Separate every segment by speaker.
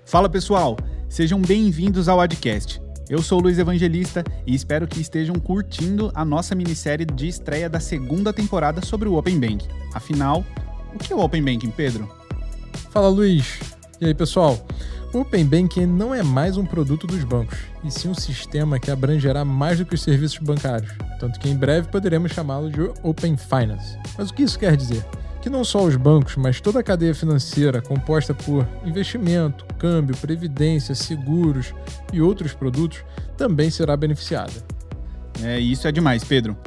Speaker 1: Fala pessoal, sejam bem-vindos ao Adcast. Eu sou o Luiz Evangelista e espero que estejam curtindo a nossa minissérie de estreia da segunda temporada sobre o Open Banking. Afinal, o que é o Open Banking, Pedro?
Speaker 2: Fala Luiz, e aí pessoal? O Open Banking não é mais um produto dos bancos, e sim um sistema que abrangerá mais do que os serviços bancários, tanto que em breve poderemos chamá-lo de Open Finance. Mas o que isso quer dizer? Que não só os bancos, mas toda a cadeia financeira composta por investimento, câmbio, previdência, seguros e outros produtos também será beneficiada.
Speaker 1: Isso é demais, Pedro.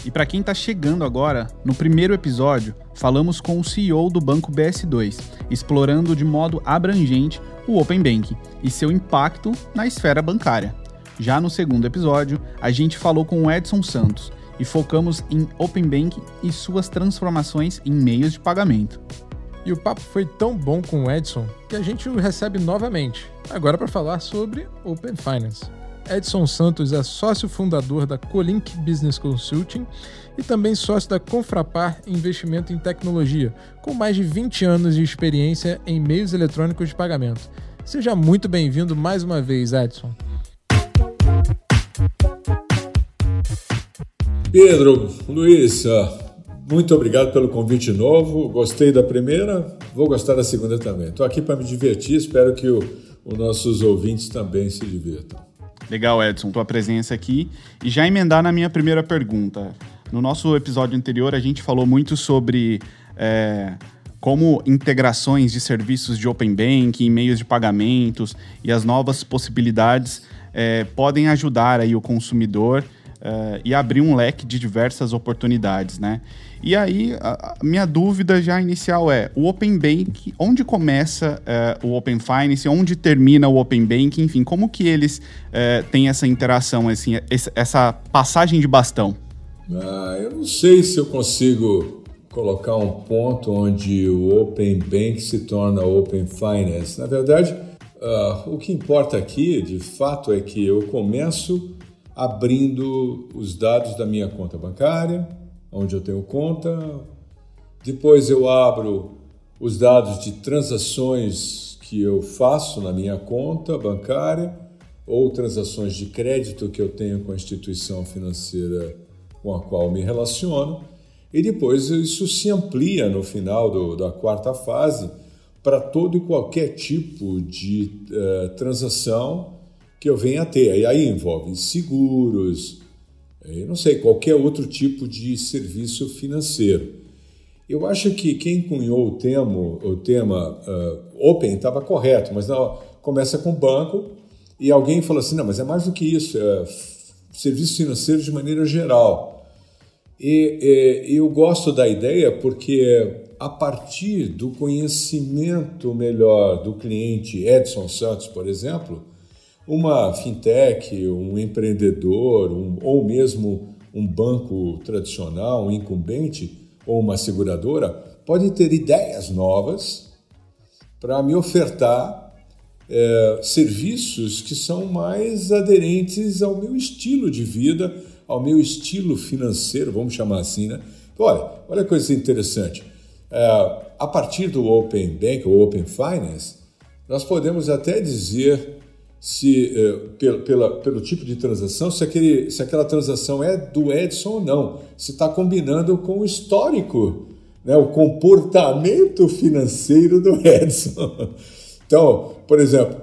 Speaker 1: E para quem está chegando agora, no primeiro episódio, falamos com o CEO do Banco BS2, explorando de modo abrangente o Open Banking e seu impacto na esfera bancária. Já no segundo episódio, a gente falou com o Edson Santos, e focamos em Open Banking e suas transformações em meios de pagamento.
Speaker 2: E o papo foi tão bom com o Edson que a gente o recebe novamente, agora para falar sobre Open Finance. Edson Santos é sócio fundador da Colink Business Consulting e também sócio da Confrapar Investimento em Tecnologia, com mais de 20 anos de experiência em meios eletrônicos de pagamento. Seja muito bem-vindo mais uma vez, Edson.
Speaker 3: Pedro, Luiz, muito obrigado pelo convite novo. Gostei da primeira, vou gostar da segunda também. Estou aqui para me divertir, espero que os nossos ouvintes também se divirtam.
Speaker 1: Legal, Edson, tua presença aqui. E já emendar na minha primeira pergunta. No nosso episódio anterior, a gente falou muito sobre como integrações de serviços de Open Banking, meios de pagamentos e as novas possibilidades podem ajudar aí o consumidor e abrir um leque de diversas oportunidades, né? E aí, a minha dúvida já inicial é, o Open Banking, onde começa o Open Finance, onde termina o Open Banking, enfim, como que eles têm essa interação, assim, essa passagem de bastão?
Speaker 3: Eu não sei se eu consigo colocar um ponto onde o Open Banking se torna Open Finance. Na verdade, o que importa aqui, de fato, é que eu começo abrindo os dados da minha conta bancária, onde eu tenho conta. Depois eu abro os dados de transações que eu faço na minha conta bancária ou transações de crédito que eu tenho com a instituição financeira com a qual me relaciono. E depois isso se amplia no final da quarta fase para todo e qualquer tipo de transação que eu venha a ter. E aí envolve seguros, não sei, qualquer outro tipo de serviço financeiro. Eu acho que quem cunhou o tema Open estava correto, mas não, começa com banco e alguém fala assim, não, mas é mais do que isso, serviços financeiros de maneira geral. E eu gosto da ideia porque a partir do conhecimento melhor do cliente Edson Santos, por exemplo, uma fintech, um empreendedor, ou mesmo um banco tradicional, um incumbente, ou uma seguradora, pode ter ideias novas para me ofertar serviços que são mais aderentes ao meu estilo de vida, ao meu estilo financeiro, vamos chamar assim, né? Olha a coisa interessante. A partir do Open Bank, ou Open Finance, nós podemos até dizer se pelo tipo de transação, se aquela transação é do Edson ou não, se está combinando com o histórico, né, o comportamento financeiro do Edson. Então, por exemplo,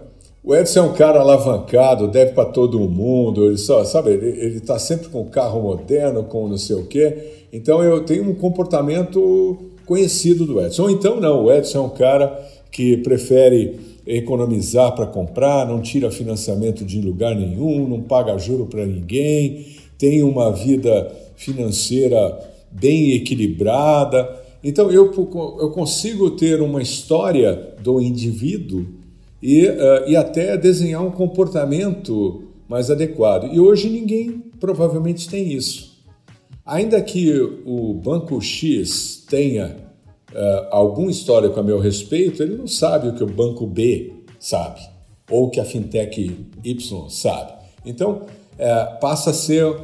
Speaker 3: o Edson é um cara alavancado, deve para todo mundo, ele está sempre com carro moderno, com não sei o quê, então eu tenho um comportamento conhecido do Edson. Ou então não, o Edson é um cara que prefere economizar para comprar, não tira financiamento de lugar nenhum, não paga juro para ninguém, tem uma vida financeira bem equilibrada. Então eu consigo ter uma história do indivíduo e até desenhar um comportamento mais adequado. E hoje ninguém provavelmente tem isso. Ainda que o Banco X tenha algum histórico a meu respeito, ele não sabe o que o Banco B sabe, ou que a Fintech Y sabe. Então, passa a ser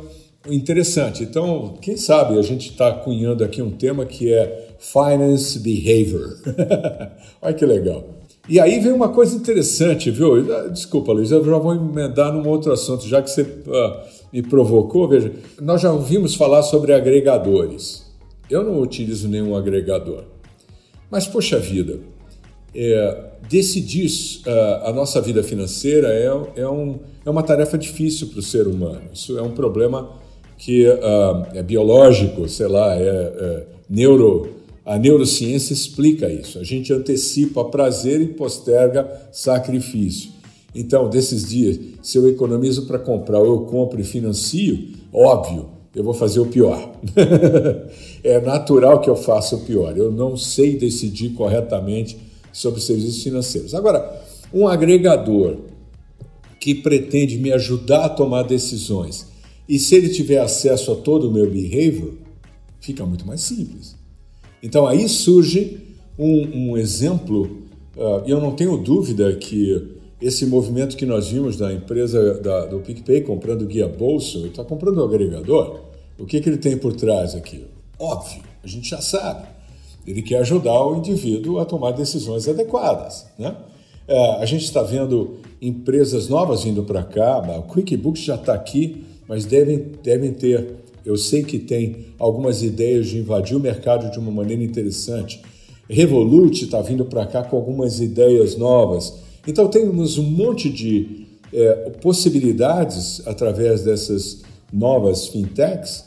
Speaker 3: interessante. Então, quem sabe a gente está cunhando aqui um tema que é Finance Behavior. Olha que legal. E aí vem uma coisa interessante, viu? Desculpa, Luiz, eu já vou emendar num outro assunto, já que você me provocou. Veja, nós já ouvimos falar sobre agregadores. Eu não utilizo nenhum agregador. Mas, poxa vida, decidir a nossa vida financeira é uma tarefa difícil para o ser humano. Isso é um problema que é biológico, sei lá, a neurociência explica isso. A gente antecipa prazer e posterga sacrifício. Então, desses dias, se eu economizo para comprar ou eu compro e financio, óbvio, eu vou fazer o pior. É natural que eu faça o pior. Eu não sei decidir corretamente sobre serviços financeiros. Agora, um agregador que pretende me ajudar a tomar decisões e se ele tiver acesso a todo o meu behavior, fica muito mais simples. Então, aí surge um exemplo, e eu não tenho dúvida que esse movimento que nós vimos da empresa do PicPay comprando guia bolso, ele está comprando um agregador. O que ele tem por trás aqui? Óbvio, a gente já sabe. Ele quer ajudar o indivíduo a tomar decisões adequadas, né? A gente está vendo empresas novas vindo para cá, o QuickBooks já está aqui, mas devem ter, eu sei que tem algumas ideias de invadir o mercado de uma maneira interessante. Revolut está vindo para cá com algumas ideias novas. Então temos um monte de possibilidades através dessas novas fintechs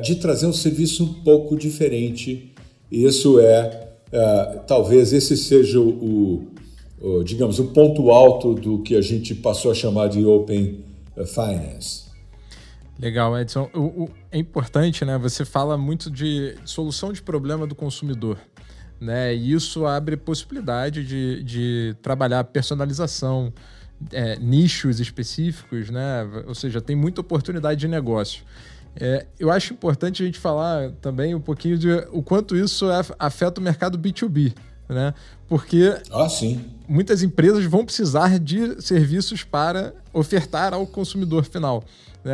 Speaker 3: de trazer um serviço um pouco diferente. E isso talvez esse seja digamos, o ponto alto do que a gente passou a chamar de Open Finance.
Speaker 2: Legal, Edson. É importante, né? Você fala muito de solução de problema do consumidor, né? E isso abre possibilidade de trabalhar personalização, nichos específicos, né? Ou seja, tem muita oportunidade de negócio. Eu acho importante a gente falar também um pouquinho de o quanto isso afeta o mercado B2B, né? Porque muitas empresas vão precisar de serviços para ofertar ao consumidor final.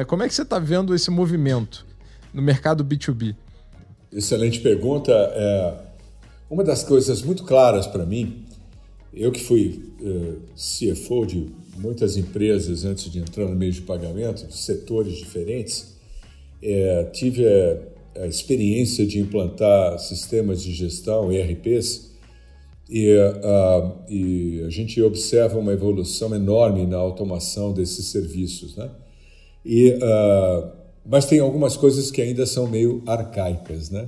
Speaker 2: Como é que você está vendo esse movimento no mercado B2B?
Speaker 3: Excelente pergunta. Uma das coisas muito claras para mim, eu que fui CFO de muitas empresas antes de entrar no meio de pagamento, de setores diferentes, tive a experiência de implantar sistemas de gestão, ERPs, e a gente observa uma evolução enorme na automação desses serviços, né? Mas tem algumas coisas que ainda são meio arcaicas, né?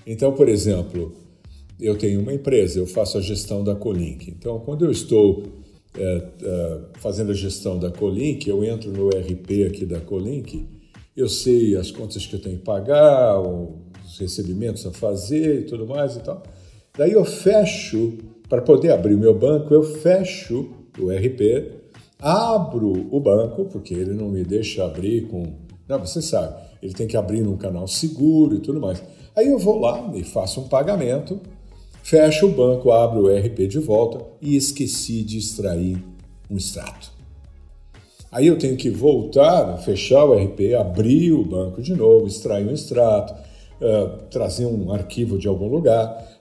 Speaker 3: Então, por exemplo, eu tenho uma empresa, eu faço a gestão da Colink. Então, quando eu estou fazendo a gestão da Colink, eu entro no ERP aqui da Colink, eu sei as contas que eu tenho que pagar, os recebimentos a fazer e tudo mais e tal. Daí eu fecho, para poder abrir o meu banco, eu fecho o ERP, abro o banco, porque ele não me deixa abrir com... Não, você sabe, ele tem que abrir num canal seguro e tudo mais. Aí eu vou lá e faço um pagamento, fecho o banco, abro o ERP de volta e esqueci de extrair um extrato. Aí eu tenho que voltar, fechar o ERP, abrir o banco de novo, extrair um extrato, trazer um arquivo de algum lugar,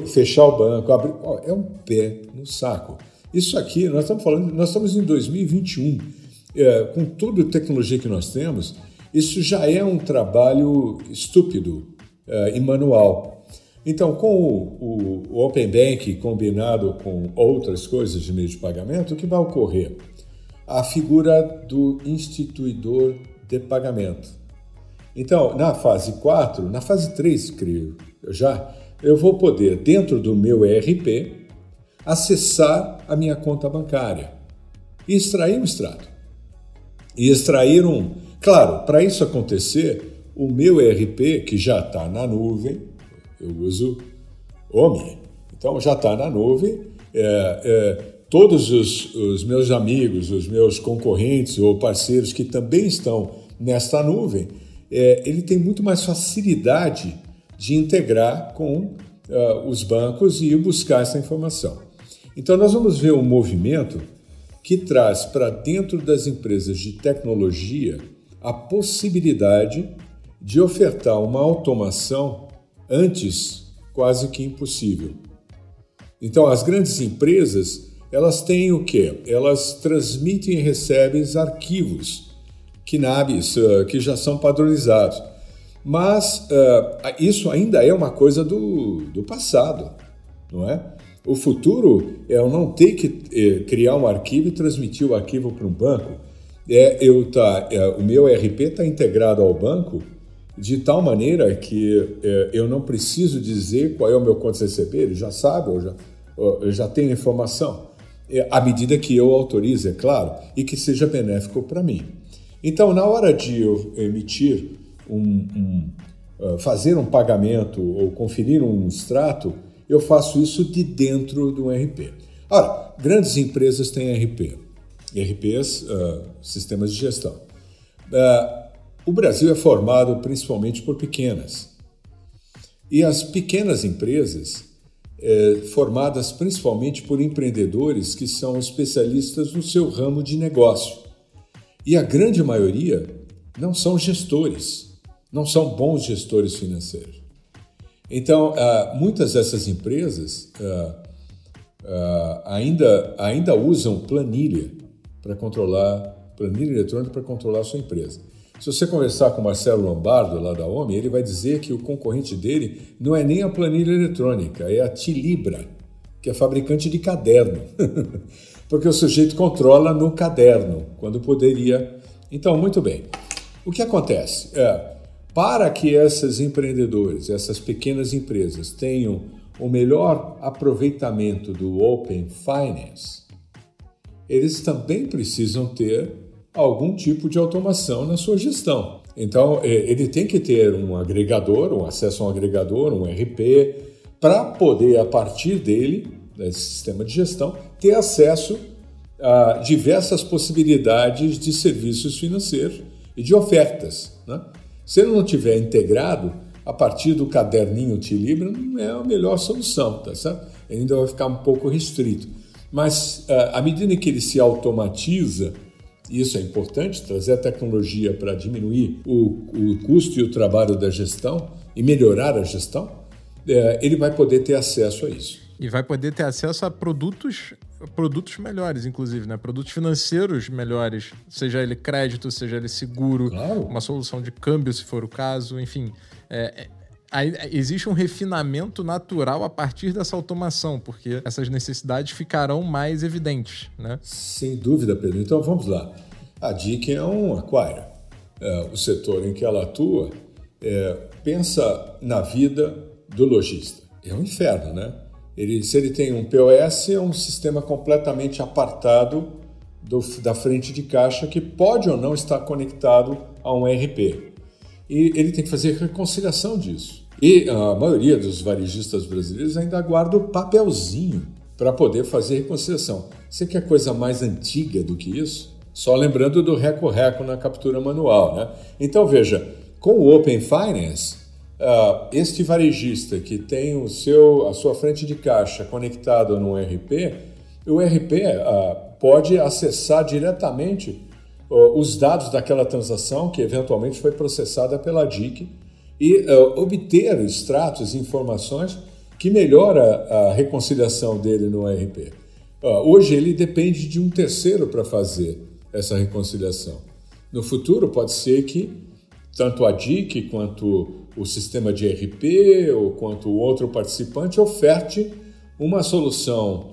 Speaker 3: fechar o banco, é um pé no saco. Isso aqui, nós estamos em 2021, com toda a tecnologia que nós temos, isso já é um trabalho estúpido e manual. Então, com o Open Bank combinado com outras coisas de meio de pagamento, o que vai ocorrer? A figura do instituidor de pagamento. Então, na fase 4, na fase 3, creio, eu vou poder, dentro do meu ERP, acessar a minha conta bancária e extrair um extrato. E extrair Claro, para isso acontecer, o meu ERP, que já está na nuvem, eu uso OMI, então já está na nuvem, todos os meus amigos, os meus concorrentes ou parceiros que também estão nesta nuvem, ele tem muito mais facilidade de integrar com os bancos e ir buscar essa informação. Então, nós vamos ver um movimento que traz para dentro das empresas de tecnologia a possibilidade de ofertar uma automação antes quase que impossível. Então, as grandes empresas, elas têm o quê? Elas transmitem e recebem arquivos, KNABs, que já são padronizados. Mas isso ainda é uma coisa do passado, não é? O futuro é eu não ter que criar um arquivo e transmitir o arquivo para um banco. O meu ERP está integrado ao banco de tal maneira que eu não preciso dizer qual é o meu conto receber, ele já sabe, eu já tenho informação, à medida que eu autorizo, é claro, e que seja benéfico para mim. Então, na hora de eu emitir fazer um pagamento ou conferir um extrato, eu faço isso de dentro do ERP. Ora, grandes empresas têm ERPs, sistemas de gestão. O Brasil é formado principalmente por pequenas. E as pequenas empresas, formadas principalmente por empreendedores que são especialistas no seu ramo de negócio. E a grande maioria não são gestores, não são bons gestores financeiros. Então, muitas dessas empresas ainda usam planilha eletrônica para controlar a sua empresa. Se você conversar com o Marcelo Lombardo, lá da OMI, ele vai dizer que o concorrente dele não é nem a planilha eletrônica, é a Tilibra, que é fabricante de caderno. Porque o sujeito controla no caderno, quando poderia. Então, muito bem. O que acontece? Para que esses empreendedores, essas pequenas empresas, tenham o melhor aproveitamento do Open Finance, eles também precisam ter algum tipo de automação na sua gestão. Então, ele tem que ter um agregador, um acesso a um agregador, um ERP, para poder, a partir dele, desse sistema de gestão, ter acesso a diversas possibilidades de serviços financeiros e de ofertas, né? Se ele não tiver integrado, a partir do caderninho Tilibra, não é a melhor solução, tá certo? Ele ainda vai ficar um pouco restrito. Mas, à medida que ele se automatiza, isso é importante, trazer a tecnologia para diminuir o custo e o trabalho da gestão e melhorar a gestão, ele vai poder ter acesso a isso.
Speaker 2: E vai poder ter acesso a produtos melhores, inclusive, né? Produtos financeiros melhores, seja ele crédito, seja ele seguro, claro. Uma solução de câmbio, se for o caso, enfim. Existe um refinamento natural a partir dessa automação, porque essas necessidades ficarão mais evidentes, né?
Speaker 3: Sem dúvida, Pedro. Então, vamos lá. A DIC é um acquirer. O setor em que ela atua pensa na vida do lojista. É um inferno, né? Se ele tem um POS, é um sistema completamente apartado da frente de caixa que pode ou não estar conectado a um ERP. E ele tem que fazer reconciliação disso. E a maioria dos varejistas brasileiros ainda guarda o papelzinho para poder fazer reconciliação. Você quer coisa mais antiga do que isso? Só lembrando do reco-reco na captura manual, né? Então, veja, com o Open Finance, este varejista que tem a sua frente de caixa conectado no ERP, o ERP pode acessar diretamente os dados daquela transação que eventualmente foi processada pela DIC e obter extratos e informações que melhora a reconciliação dele no ERP. Hoje ele depende de um terceiro para fazer essa reconciliação. No futuro pode ser que tanto a DIC quanto o sistema de ERP ou quanto o outro participante oferte uma solução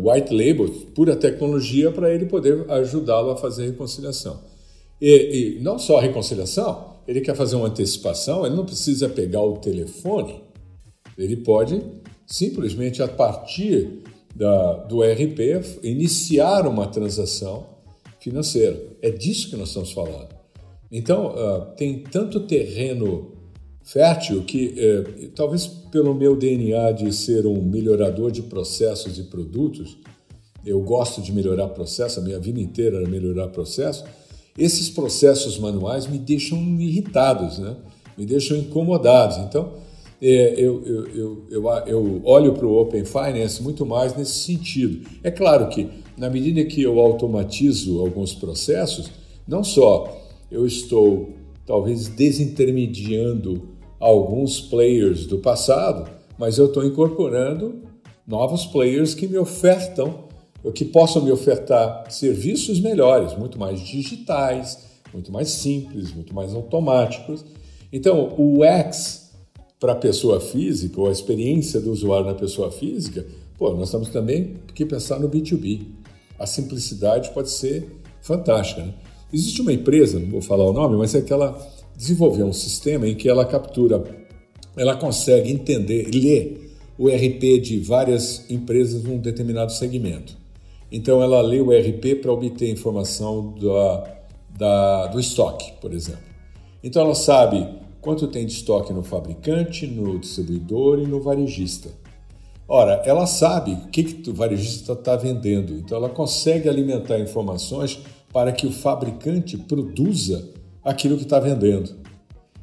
Speaker 3: white label, pura tecnologia, para ele poder ajudá-lo a fazer a reconciliação. E não só a reconciliação, ele quer fazer uma antecipação, ele não precisa pegar o telefone, ele pode simplesmente, a partir do ERP, iniciar uma transação financeira. É disso que nós estamos falando. Então, tem tanto terreno fértil que, talvez pelo meu DNA de ser um melhorador de processos e produtos, eu gosto de melhorar processo, a minha vida inteira era melhorar processo, esses processos manuais me deixam irritados, né? Me deixam incomodados. Então, eu olho para o Open Finance muito mais nesse sentido. É claro que, na medida que eu automatizo alguns processos, não só eu estou talvez desintermediando alguns players do passado, mas eu estou incorporando novos players que me ofertam, que possam me ofertar serviços melhores, muito mais digitais, muito mais simples, muito mais automáticos. Então, o UX para a pessoa física, ou a experiência do usuário na pessoa física, nós temos também que pensar no B2B. A simplicidade pode ser fantástica, né? Existe uma empresa, não vou falar o nome, mas é que ela desenvolveu um sistema em que ela consegue entender e ler o RP de várias empresas num determinado segmento. Então, ela lê o RP para obter informação do estoque, por exemplo. Então, ela sabe quanto tem de estoque no fabricante, no distribuidor e no varejista. Ora, ela sabe o que o varejista está vendendo. Então, ela consegue alimentar informações para que o fabricante produza aquilo que está vendendo.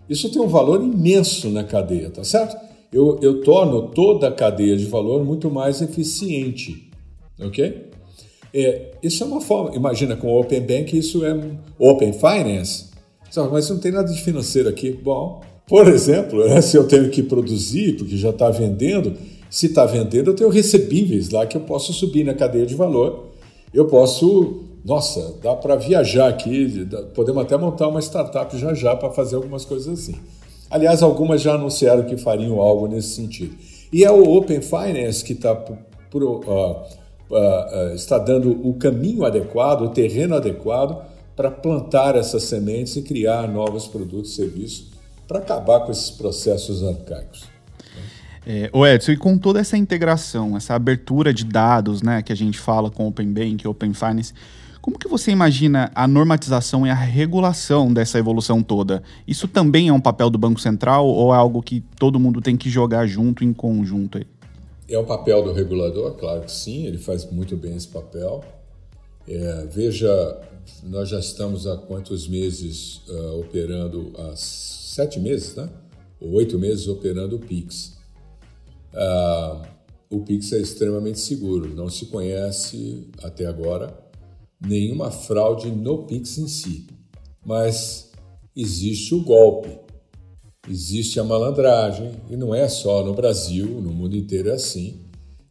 Speaker 3: Isso tem um valor imenso na cadeia, tá certo? Eu torno toda a cadeia de valor muito mais eficiente, ok? Isso é uma forma, imagina com o Open Bank, isso é Open Finance, mas não tem nada de financeiro aqui. Bom, por exemplo, se eu tenho que produzir, porque já está vendendo, se está vendendo eu tenho recebíveis lá que eu posso subir na cadeia de valor, eu posso, dá para viajar aqui, podemos até montar uma startup já para fazer algumas coisas assim. Aliás, algumas já anunciaram que fariam algo nesse sentido. E é o Open Finance que está dando o caminho adequado, o terreno adequado para plantar essas sementes e criar novos produtos e serviços para acabar com esses processos arcaicos.
Speaker 1: Edson, e com toda essa integração, essa abertura de dados, né, que a gente fala com Open Bank, Open Finance, como que você imagina a normatização e a regulação dessa evolução toda? Isso também é um papel do Banco Central ou é algo que todo mundo tem que jogar junto, em conjunto aí?
Speaker 3: É um papel do regulador, claro que sim, ele faz muito bem esse papel. Veja, nós já estamos há quantos meses operando, há 7 meses, né? Ou 8 meses operando o Pix. O Pix é extremamente seguro, não se conhece até agora nenhuma fraude no Pix em si, mas existe o golpe. Existe a malandragem, e não é só no Brasil, no mundo inteiro é assim.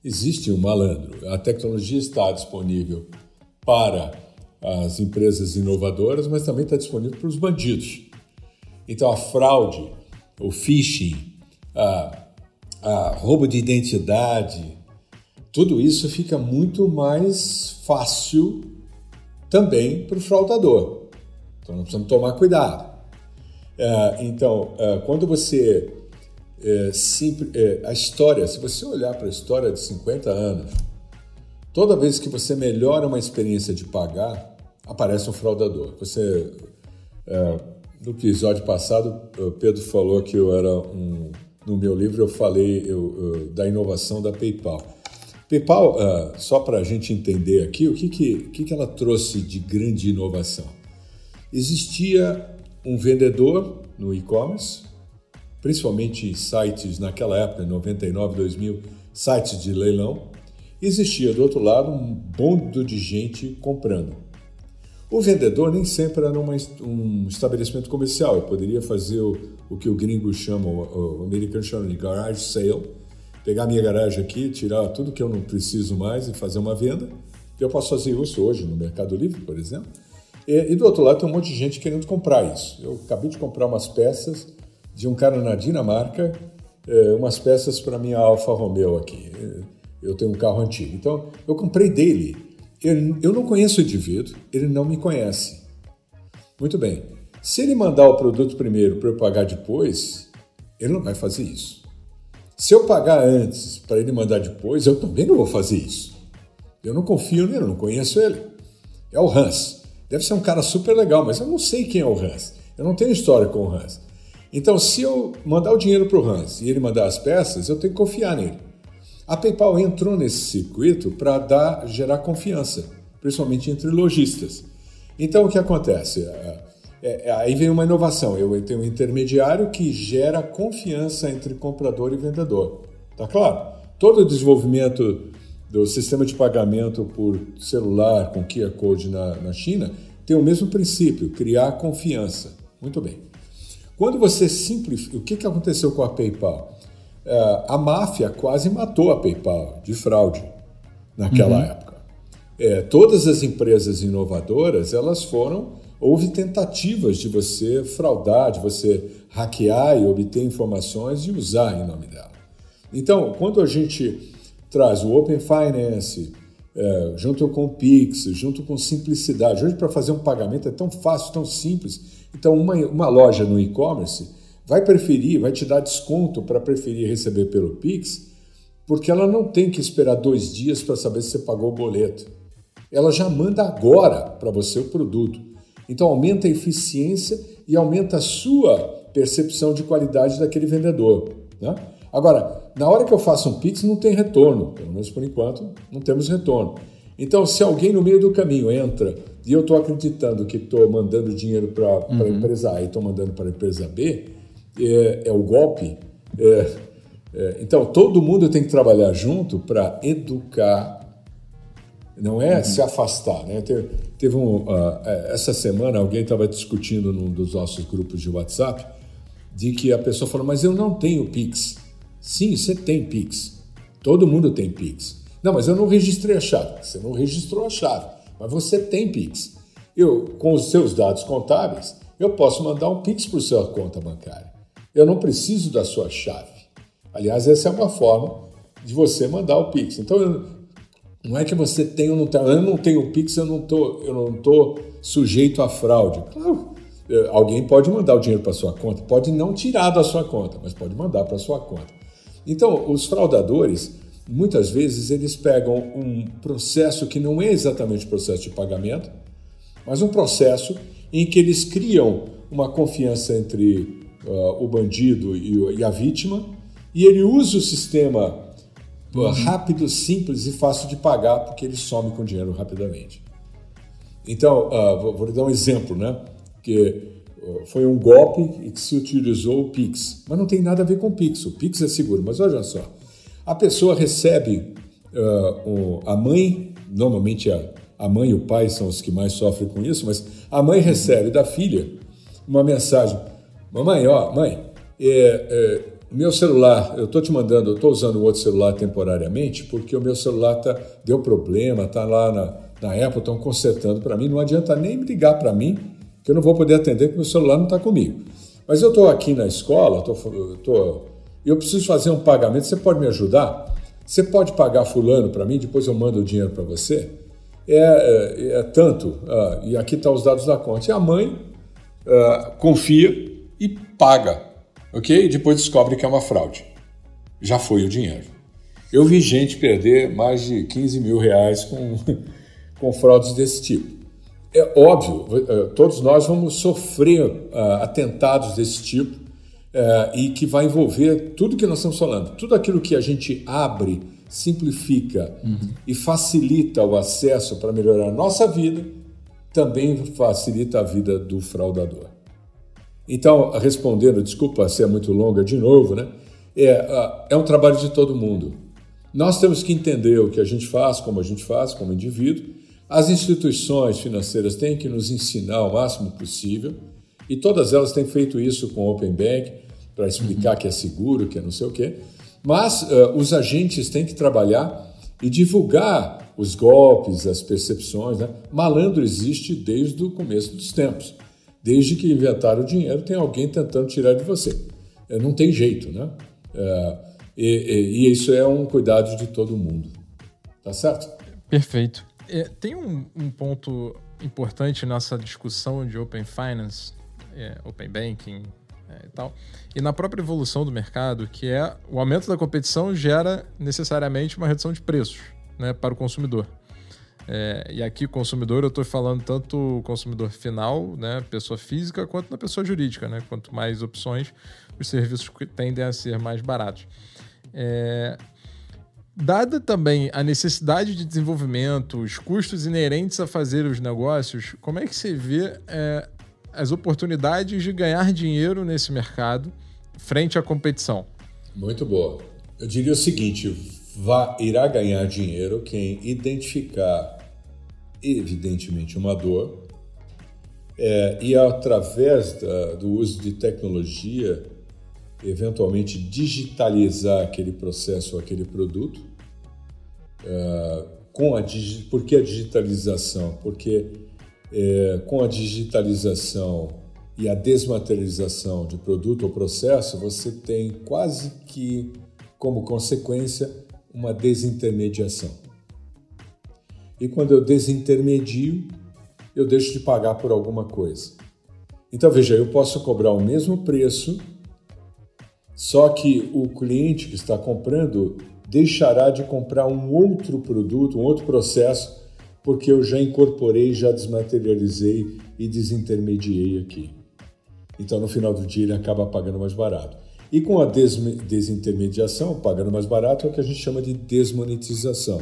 Speaker 3: Existe um malandro. A tecnologia está disponível para as empresas inovadoras, mas também está disponível para os bandidos. Então, a fraude, o phishing, a roubo de identidade, tudo isso fica muito mais fácil também para o fraudador. Então, nós precisamos tomar cuidado. Quando você... a história, se você olhar para a história de 50 anos, toda vez que você melhora uma experiência de pagar, aparece um fraudador. No episódio passado, o Pedro falou que no meu livro eu falei da inovação da PayPal. PayPal, só para a gente entender aqui, o que ela trouxe de grande inovação? Existia um vendedor no e-commerce, principalmente sites naquela época, em 99, 2000, sites de leilão. Existia do outro lado um bando de gente comprando. O vendedor nem sempre era um estabelecimento comercial. Eu poderia fazer o que o gringo chama, o americano chama de garage sale, pegar minha garagem aqui, tirar tudo que eu não preciso mais e fazer uma venda. Eu posso fazer isso hoje no Mercado Livre, por exemplo. E do outro lado tem um monte de gente querendo comprar isso. Eu acabei de comprar umas peças de um cara na Dinamarca, umas peças para minha Alfa Romeo aqui. Eu tenho um carro antigo. Então, eu comprei dele. Eu não conheço o indivíduo, ele não me conhece. Muito bem. Se ele mandar o produto primeiro para eu pagar depois, ele não vai fazer isso. Se eu pagar antes para ele mandar depois, eu também não vou fazer isso. Eu não confio nele, eu não conheço ele. É o Hans. Deve ser um cara super legal, mas eu não sei quem é o Hans. Eu não tenho história com o Hans. Então, se eu mandar o dinheiro para o Hans e ele mandar as peças, eu tenho que confiar nele. A PayPal entrou nesse circuito para gerar confiança, principalmente entre lojistas. Então, o que acontece? Aí vem uma inovação. Eu tenho um intermediário que gera confiança entre comprador e vendedor. Tá claro? Todo o desenvolvimento do sistema de pagamento por celular com QR Code na China tem o mesmo princípio, criar confiança. Muito bem. Quando você simplifica... O que aconteceu com a PayPal? a máfia quase matou a PayPal de fraude naquela época. Todas as empresas inovadoras, houve tentativas de você fraudar, de você hackear e obter informações e usar em nome dela. Então, quando a gente traz o Open Finance, junto com o Pix, junto com simplicidade, hoje para fazer um pagamento é tão fácil, tão simples. Então, uma loja no e-commerce vai te dar desconto para preferir receber pelo Pix, porque ela não tem que esperar 2 dias para saber se você pagou o boleto. Ela já manda agora para você o produto. Então, aumenta a eficiência e aumenta a sua percepção de qualidade daquele vendedor, né? Agora, na hora que eu faço um Pix, não tem retorno. Pelo menos por enquanto, não temos retorno. Então, se alguém no meio do caminho entra e eu estou acreditando que estou mandando dinheiro para a empresa A e estou mandando para a empresa B, é o golpe. Então, todo mundo tem que trabalhar junto para educar, não é se afastar, né? Essa semana alguém estava discutindo num dos nossos grupos de WhatsApp de que a pessoa falou, mas eu não tenho Pix. Sim, você tem Pix. Todo mundo tem Pix. Não, mas eu não registrei a chave. Você não registrou a chave, mas você tem Pix. Com os seus dados contábeis, eu posso mandar um Pix para a sua conta bancária. Eu não preciso da sua chave. Aliás, essa é uma forma de você mandar o Pix. Então, não é que você tem ou não tem. Eu não tenho Pix, eu não tô sujeito a fraude. Claro, alguém pode mandar o dinheiro para sua conta, pode não tirar da sua conta, mas pode mandar para sua conta. Então, os fraudadores, muitas vezes, eles pegam um processo que não é exatamente processo de pagamento, mas um processo em que eles criam uma confiança entre o bandido e a vítima, e ele usa o sistema rápido, simples e fácil de pagar, porque ele some com o dinheiro rapidamente. Então, vou lhe dar um exemplo, né? Que foi um golpe que se utilizou o Pix, mas não tem nada a ver com o Pix. O Pix é seguro, mas olha só, a pessoa recebe, a mãe, normalmente a mãe e o pai são os que mais sofrem com isso, mas a mãe recebe da filha uma mensagem: mamãe, meu celular, eu estou te mandando, eu estou usando o outro celular temporariamente porque o meu celular deu problema, está lá na Apple, estão consertando para mim, não adianta nem ligar para mim, que eu não vou poder atender porque meu celular não está comigo. Mas eu estou aqui na escola, eu preciso fazer um pagamento, você pode me ajudar? Você pode pagar fulano para mim, depois eu mando o dinheiro para você? Tanto, e aqui estão os dados da conta. E a mãe confia e paga, ok? E depois descobre que é uma fraude. Já foi o dinheiro. Eu vi gente perder mais de 15 mil reais com fraudes desse tipo. É óbvio, todos nós vamos sofrer atentados desse tipo e que vai envolver tudo que nós estamos falando. Tudo aquilo que a gente abre, simplifica e facilita o acesso para melhorar a nossa vida, também facilita a vida do fraudador. Então, respondendo, desculpa se é muito longa de novo, né? É um trabalho de todo mundo. Nós temos que entender o que a gente faz, como indivíduo. As instituições financeiras têm que nos ensinar o máximo possível, e todas elas têm feito isso com o Open Bank, para explicar que é seguro, que é não sei o quê. Mas os agentes têm que trabalhar e divulgar os golpes, as percepções, né? Malandro existe desde o começo dos tempos. Desde que inventaram o dinheiro, tem alguém tentando tirar de você. Não tem jeito, né? E isso é um cuidado de todo mundo. Tá certo?
Speaker 2: Perfeito. Tem um ponto importante nessa discussão de Open Finance, Open Banking e tal, e na própria evolução do mercado, que é o aumento da competição gera necessariamente uma redução de preços, né, para o consumidor. E aqui, consumidor, eu estou falando tanto o consumidor final, né, pessoa física, quanto na pessoa jurídica, né? Quanto mais opções, os serviços tendem a ser mais baratos. Dada também a necessidade de desenvolvimento, os custos inerentes a fazer os negócios, como é que você vê as oportunidades de ganhar dinheiro nesse mercado frente à competição?
Speaker 3: Muito boa. Eu diria o seguinte: irá ganhar dinheiro quem identificar, evidentemente, uma dor e, através do uso de tecnologia, eventualmente digitalizar aquele processo ou aquele produto. Por que a digitalização? Porque com a digitalização e a desmaterialização de produto ou processo, você tem quase que, como consequência, uma desintermediação. E quando eu desintermedio, eu deixo de pagar por alguma coisa. Então, veja, eu posso cobrar o mesmo preço, só que o cliente que está comprando deixará de comprar um outro produto, um outro processo, porque eu já incorporei, já desmaterializei e desintermediei aqui. Então, no final do dia, ele acaba pagando mais barato. E com a desintermediação, pagando mais barato, é o que a gente chama de desmonetização.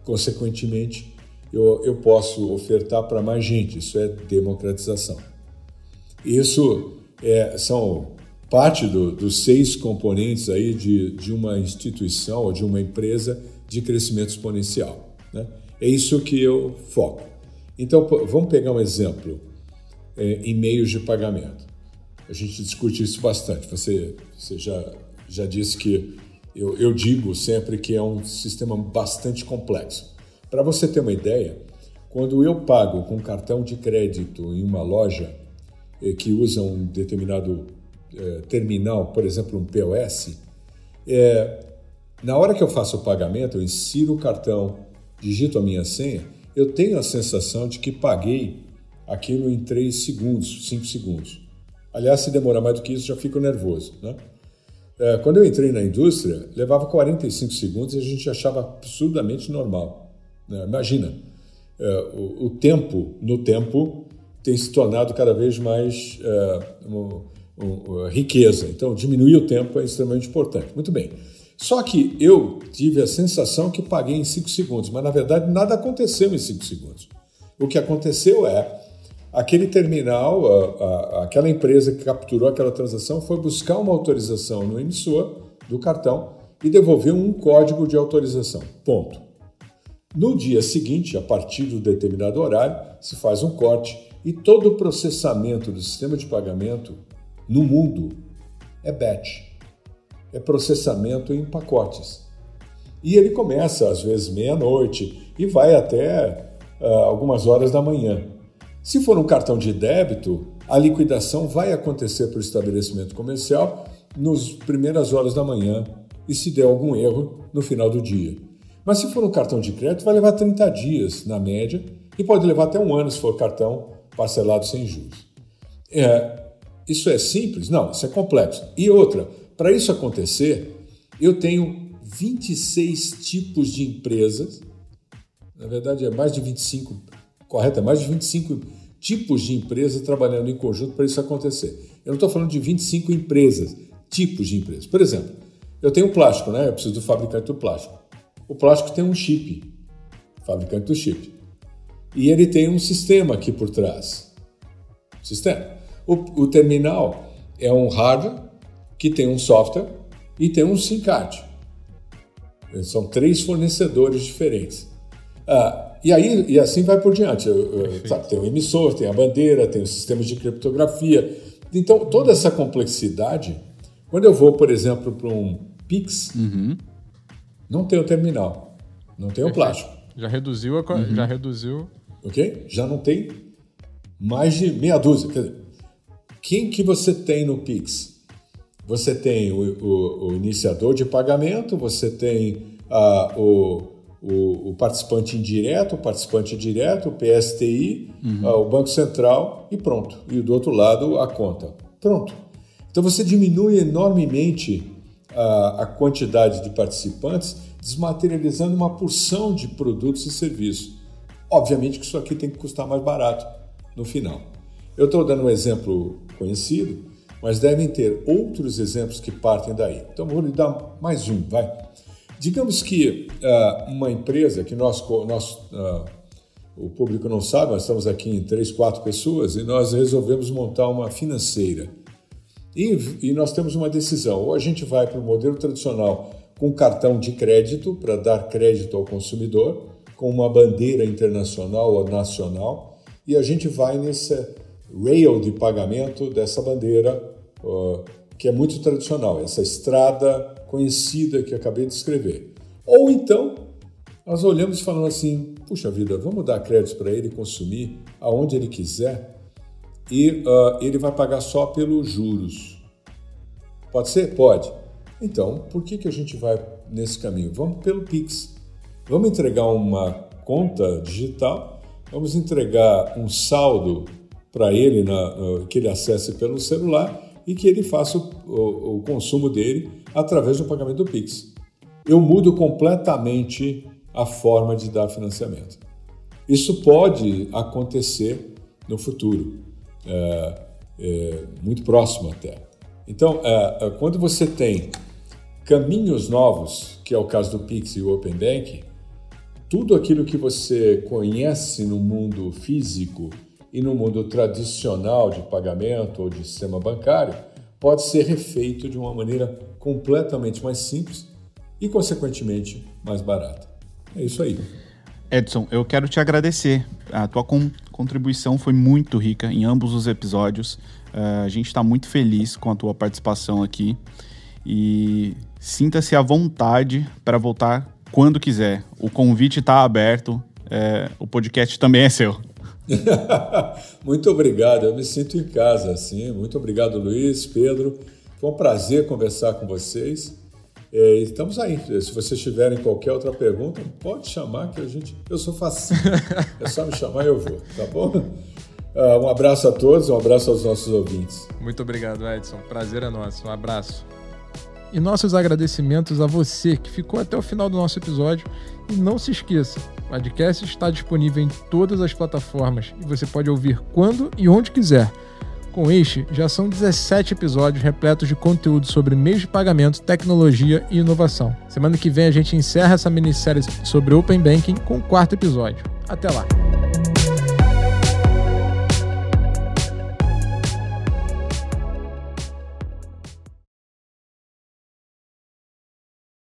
Speaker 3: Consequentemente, eu posso ofertar para mais gente. Isso é democratização. Isso são parte dos 6 componentes aí de uma instituição ou de uma empresa de crescimento exponencial, né? É isso que eu foco. Então, vamos pegar um exemplo em meios de pagamento. A gente discute isso bastante. Você já disse que eu digo sempre que é um sistema bastante complexo. Para você ter uma ideia, quando eu pago com cartão de crédito em uma loja que usa um determinado terminal, por exemplo, um POS, na hora que eu faço o pagamento, eu insiro o cartão, digito a minha senha, eu tenho a sensação de que paguei aquilo em 3 segundos, 5 segundos. Aliás, se demorar mais do que isso, já fico nervoso, né? Quando eu entrei na indústria, levava 45 segundos e a gente achava absurdamente normal, né? Imagina, o tempo tem se tornado cada vez mais riqueza. Então, diminuir o tempo é extremamente importante. Muito bem. Só que eu tive a sensação que paguei em 5 segundos, mas na verdade nada aconteceu em 5 segundos. O que aconteceu aquele terminal, aquela empresa que capturou aquela transação foi buscar uma autorização no emissor do cartão e devolveu um código de autorização. Ponto. No dia seguinte, a partir do determinado horário, se faz um corte e todo o processamento do sistema de pagamento no mundo é batch. É processamento em pacotes. E ele começa, às vezes, meia-noite e vai até algumas horas da manhã. Se for um cartão de débito, a liquidação vai acontecer para o estabelecimento comercial nas primeiras horas da manhã e, se der algum erro, no final do dia. Mas se for um cartão de crédito, vai levar 30 dias, na média, e pode levar até 1 ano se for cartão parcelado sem juros. Isso é simples? Não, isso é complexo. E outra, para isso acontecer, eu tenho 26 tipos de empresas, na verdade é mais de 25, correto? É mais de 25 tipos de empresas trabalhando em conjunto para isso acontecer. Eu não estou falando de 25 empresas, tipos de empresas. Por exemplo, eu tenho plástico, né? Eu preciso do fabricante do plástico. O plástico tem um chip, fabricante do chip. E ele tem um sistema aqui por trás. Sistema. O terminal é um hardware que tem um software e tem um SIM card. São 3 fornecedores diferentes. E assim vai por diante. Tem o emissor, tem a bandeira, tem os sistemas de criptografia. Então, toda essa complexidade, quando eu vou, por exemplo, para um Pix, não tem o terminal, não tem o plástico.
Speaker 2: Já reduziu já reduziu.
Speaker 3: Ok? Já não tem mais de meia dúzia. Quer dizer, quem que você tem no Pix? Você tem o iniciador de pagamento, você tem o participante indireto, o participante direto, o PSTI, o Banco Central e pronto. E do outro lado, a conta. Pronto. Então você diminui enormemente a quantidade de participantes, desmaterializando uma porção de produtos e serviços. Obviamente que isso aqui tem que custar mais barato no final. Eu estou dando um exemplo conhecido, mas devem ter outros exemplos que partem daí. Então, vou lhe dar mais um, vai. Digamos que uma empresa que o público não sabe, nós estamos aqui em 3, 4 pessoas e nós resolvemos montar uma financeira. E nós temos uma decisão, ou a gente vai para o modelo tradicional com cartão de crédito para dar crédito ao consumidor, com uma bandeira internacional ou nacional, e a gente vai nesse rail de pagamento dessa bandeira que é muito tradicional, essa estrada conhecida que acabei de escrever. Ou então, nós olhamos e falamos assim, puxa vida, vamos dar créditos para ele consumir aonde ele quiser e ele vai pagar só pelos juros. Pode ser? Pode. Então, por que a gente vai nesse caminho? Vamos pelo Pix. Vamos entregar uma conta digital, vamos entregar um saldo para ele, que ele acesse pelo celular e que ele faça o consumo dele através do pagamento do Pix. Eu mudo completamente a forma de dar financiamento. Isso pode acontecer no futuro, muito próximo até. Então, quando você tem caminhos novos, que é o caso do Pix e o Open Banking, tudo aquilo que você conhece no mundo físico e no mundo tradicional de pagamento ou de sistema bancário pode ser refeito de uma maneira completamente mais simples e, consequentemente, mais barata. É isso aí.
Speaker 1: Edson, eu quero te agradecer. A tua contribuição foi muito rica em ambos os episódios. A gente está muito feliz com a tua participação aqui e sinta-se à vontade para voltar quando quiser. O convite está aberto, o podcast também é seu.
Speaker 3: Muito obrigado, eu me sinto em casa, assim. Muito obrigado, Luiz, Pedro. Foi um prazer conversar com vocês. Estamos aí. Se vocês tiverem qualquer outra pergunta, pode chamar que eu sou facinho. É só me chamar e eu vou, tá bom? Um abraço a todos, um abraço aos nossos ouvintes.
Speaker 2: Muito obrigado, Edson. Prazer é nosso. Um abraço. E nossos agradecimentos a você que ficou até o final do nosso episódio. E não se esqueça, o podcast está disponível em todas as plataformas e você pode ouvir quando e onde quiser. Com este, já são 17 episódios repletos de conteúdo sobre meios de pagamento, tecnologia e inovação. Semana que vem a gente encerra essa minissérie sobre Open Banking com o 4º episódio. Até lá!